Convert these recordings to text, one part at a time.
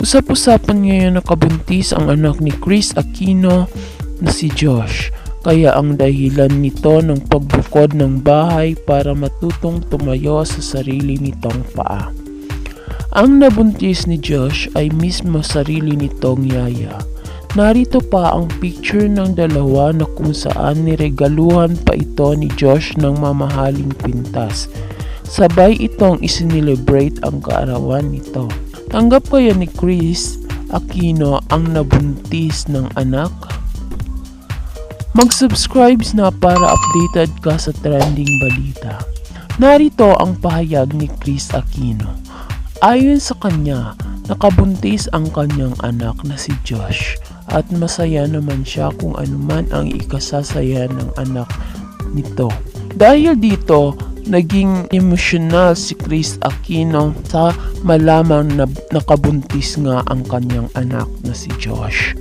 Usap-usapan ngayon na kabuntis ang anak ni Kris Aquino na si Josh. Kaya ang dahilan nito ng pagbukod ng bahay para matutong tumayo sa sarili nitong paa. Ang nabuntis ni Josh ay mismo sarili nitong yaya. Narito pa ang picture ng dalawa na kung saan niregaluhan pa ito ni Josh ng mamahaling pintas. Sabay itong isinelebrate ang kaarawan nito. Tanggap kaya ni Kris Aquino ang nabuntis ng anak? Mag-subscribe na para updated ka sa trending balita. Narito ang pahayag ni Kris Aquino. Ayon sa kanya, nakabuntis ang kanyang anak na si Josh at masaya naman siya kung anuman ang ikasasaya ng anak nito. Dahil dito, naging emosyonal si Kris Aquino sa malamang na nakabuntis nga ang kanyang anak na si Josh.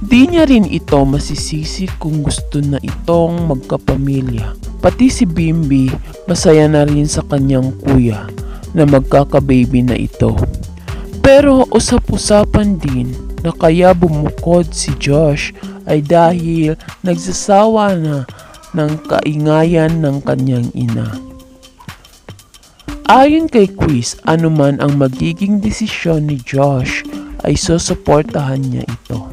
Di niya rin ito masisisi kung gusto na itong magkapamilya. Pati si Bimbi masaya na rin sa kanyang kuya na magkakababy na ito. Pero usap-usapan din na kaya bumukod si Josh ay dahil nagsasawa na ng kaingayan ng kanyang ina. Ayon kay Kris, anuman ang magiging desisyon ni Josh ay susuportahan niya ito.